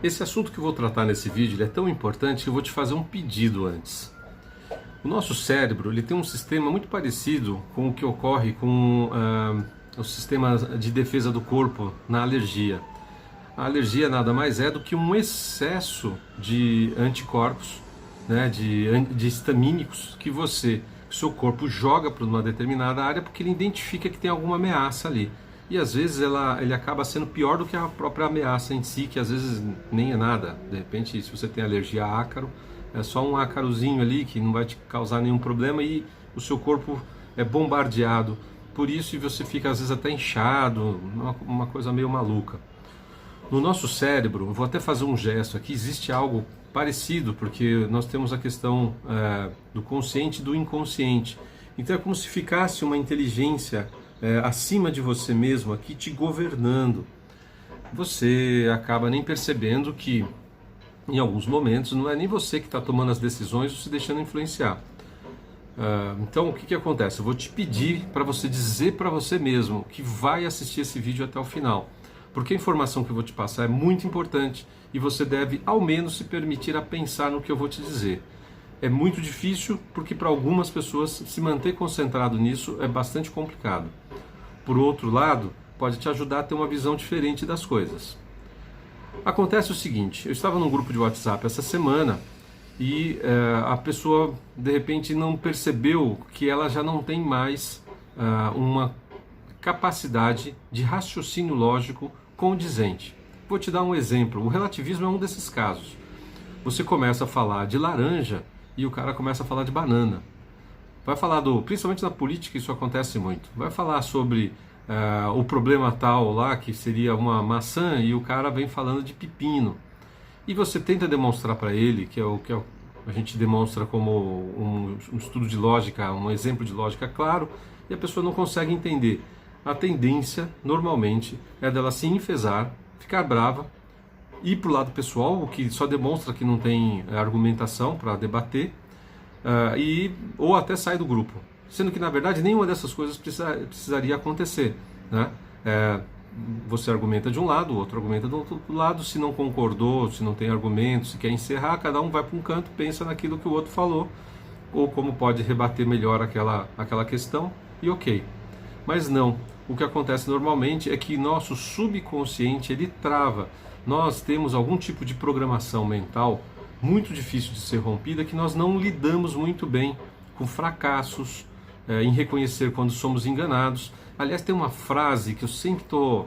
Esse assunto que eu vou tratar nesse vídeo ele é tão importante que eu vou te fazer um pedido antes. O nosso cérebro ele tem um sistema muito parecido com o que ocorre com o sistema de defesa do corpo na alergia. A alergia nada mais é do que um excesso de anticorpos, né, de histamínicos que seu corpo joga para uma determinada área porque ele identifica que tem alguma ameaça ali. E às vezes ele acaba sendo pior do que a própria ameaça em si, que às vezes nem é nada. De repente, se você tem alergia a ácaro, é só um ácarozinho ali que não vai te causar nenhum problema e o seu corpo é bombardeado por isso e você fica às vezes até inchado, uma coisa meio maluca. No nosso cérebro, eu vou até fazer um gesto aqui, existe algo parecido, porque nós temos a questão do consciente e do inconsciente. Então é como se ficasse uma inteligência acima de você mesmo aqui te governando. Você acaba nem percebendo que em alguns momentos não é nem você que está tomando as decisões ou se deixando influenciar. Então o que acontece? Eu vou te pedir para você dizer para você mesmo que vai assistir esse vídeo até o final. Porque a informação que eu vou te passar é muito importante e você deve ao menos se permitir a pensar no que eu vou te dizer. É muito difícil porque para algumas pessoas se manter concentrado nisso é bastante complicado. Por outro lado, pode te ajudar a ter uma visão diferente das coisas. Acontece o seguinte, eu estava num grupo de WhatsApp essa semana e a pessoa de repente não percebeu que ela já não tem mais uma capacidade de raciocínio lógico condizente. Vou te dar um exemplo, o relativismo é um desses casos. Você começa a falar de laranja e o cara começa a falar de banana. Vai falar principalmente na política isso acontece muito, vai falar sobre o problema tal lá, que seria uma maçã, e o cara vem falando de pepino. E você tenta demonstrar para ele, que é o que a gente demonstra como um estudo de lógica, um exemplo de lógica claro, e a pessoa não consegue entender. A tendência, normalmente, é dela se enfesar, ficar brava, ir para o lado pessoal, o que só demonstra que não tem argumentação para debater, ou até sair do grupo. Sendo que, na verdade, nenhuma dessas coisas precisaria acontecer, né? Você argumenta de um lado, o outro argumenta do outro lado, se não concordou, se não tem argumento, se quer encerrar, cada um vai para um canto, pensa naquilo que o outro falou, ou como pode rebater melhor aquela questão, e ok. Mas não, o que acontece normalmente é que nosso subconsciente ele trava. Nós temos algum tipo de programação mental muito difícil de ser rompida, que nós não lidamos muito bem com fracassos, em reconhecer quando somos enganados. Aliás, tem uma frase que eu sempre estou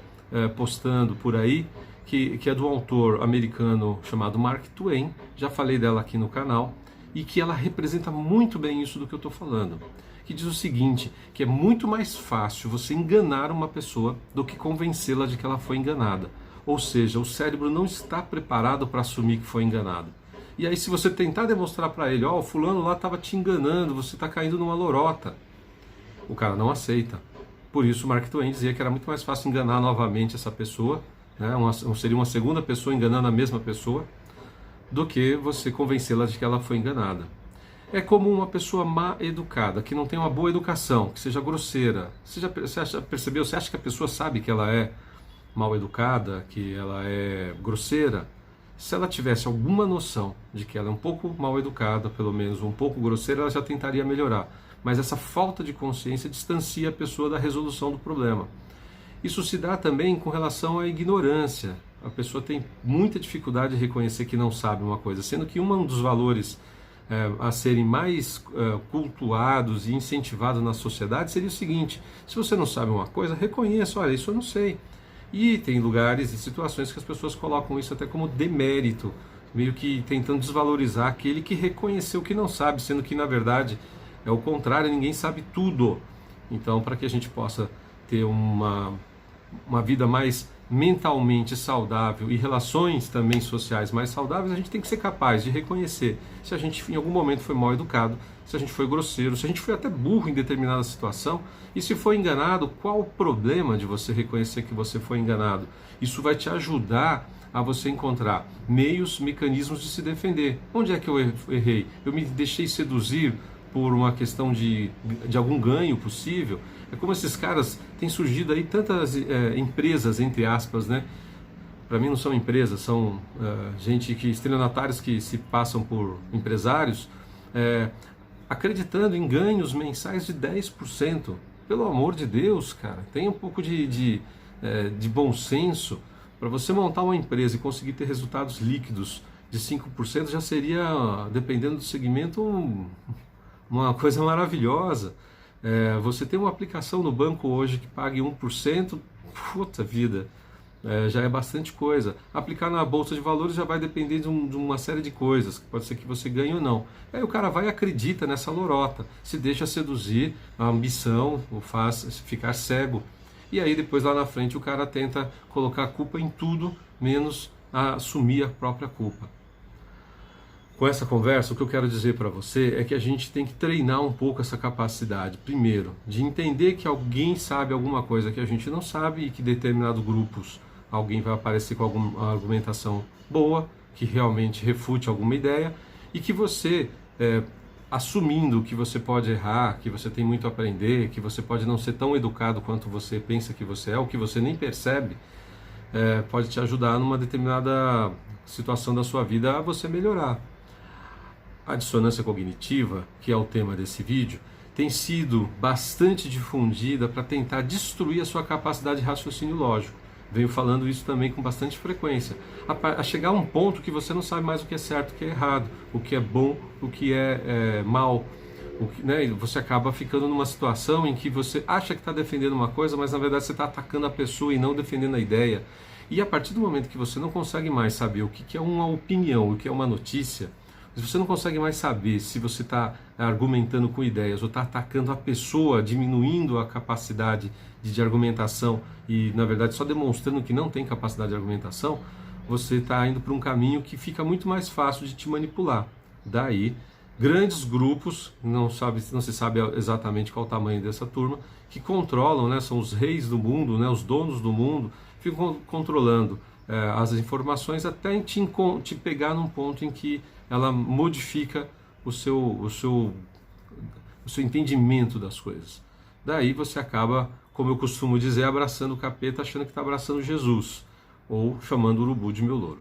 postando por aí, que é do autor americano chamado Mark Twain, já falei dela aqui no canal, e que ela representa muito bem isso do que eu estou falando. Que diz o seguinte, que é muito mais fácil você enganar uma pessoa do que convencê-la de que ela foi enganada. Ou seja, o cérebro não está preparado para assumir que foi enganado. E aí se você tentar demonstrar para ele, o fulano lá estava te enganando, você está caindo numa lorota, o cara não aceita. Por isso Mark Twain dizia que era muito mais fácil enganar novamente essa pessoa, né? Seria uma segunda pessoa enganando a mesma pessoa, do que você convencê-la de que ela foi enganada. É como uma pessoa má educada, que não tem uma boa educação, que seja grosseira. Você já percebeu? Você acha que a pessoa sabe que ela é mal educada, que ela é grosseira? Se ela tivesse alguma noção de que ela é um pouco mal educada, pelo menos um pouco grosseira, ela já tentaria melhorar. Mas essa falta de consciência distancia a pessoa da resolução do problema. Isso se dá também com relação à ignorância. A pessoa tem muita dificuldade de reconhecer que não sabe uma coisa, sendo que um dos valores a serem mais cultuados e incentivados na sociedade seria o seguinte: se você não sabe uma coisa, reconheça, olha, isso eu não sei. E tem lugares e situações que as pessoas colocam isso até como demérito, meio que tentando desvalorizar aquele que reconheceu que não sabe, sendo que na verdade é o contrário, ninguém sabe tudo. Então, para que a gente possa ter uma vida mais mentalmente saudável e relações também sociais mais saudáveis, a gente tem que ser capaz de reconhecer se a gente em algum momento foi mal educado, se a gente foi grosseiro, se a gente foi até burro em determinada situação, e se foi enganado, qual o problema de você reconhecer que você foi enganado? Isso vai te ajudar a você encontrar mecanismos de se defender. Onde é que eu errei? Eu me deixei seduzir por uma questão de algum ganho possível? É como esses caras têm surgido aí tantas empresas, entre aspas, né? para mim não são empresas, são gente que, estelionatários que se passam por empresários, acreditando em ganhos mensais de 10%. Pelo amor de Deus, cara, tenha um pouco de bom senso. Para você montar uma empresa e conseguir ter resultados líquidos de 5% já seria, dependendo do segmento, uma coisa maravilhosa. Você tem uma aplicação no banco hoje que pague 1%, puta vida, já é bastante coisa. Aplicar na bolsa de valores já vai depender de uma série de coisas, pode ser que você ganhe ou não. Aí o cara vai e acredita nessa lorota, se deixa seduzir, a ambição o faz ficar cego. E aí depois lá na frente o cara tenta colocar a culpa em tudo, menos assumir a própria culpa. Com essa conversa, o que eu quero dizer para você é que a gente tem que treinar um pouco essa capacidade, primeiro, de entender que alguém sabe alguma coisa que a gente não sabe e que em determinados grupos alguém vai aparecer com alguma argumentação boa, que realmente refute alguma ideia, e que você, assumindo que você pode errar, que você tem muito a aprender, que você pode não ser tão educado quanto você pensa que você é, ou que você nem percebe, pode te ajudar numa determinada situação da sua vida a você melhorar. A dissonância cognitiva, que é o tema desse vídeo, tem sido bastante difundida para tentar destruir a sua capacidade de raciocínio lógico. Venho falando isso também com bastante frequência. A chegar a um ponto que você não sabe mais o que é certo, o que é errado, o que é bom, o que é mal. Né? Você acaba ficando numa situação em que você acha que está defendendo uma coisa, mas na verdade você está atacando a pessoa e não defendendo a ideia. E a partir do momento que você não consegue mais saber o que é uma opinião, o que é uma notícia, se você não consegue mais saber se você está argumentando com ideias ou está atacando a pessoa, diminuindo a capacidade de argumentação e, na verdade, só demonstrando que não tem capacidade de argumentação, você está indo para um caminho que fica muito mais fácil de te manipular. Daí, grandes grupos, não se sabe exatamente qual o tamanho dessa turma, que controlam, né, são os reis do mundo, né, os donos do mundo, ficam controlando as informações até te pegar num ponto em que ela modifica o seu entendimento das coisas. Daí você acaba, como eu costumo dizer, abraçando o capeta achando que está abraçando Jesus, ou chamando o urubu de meu louro.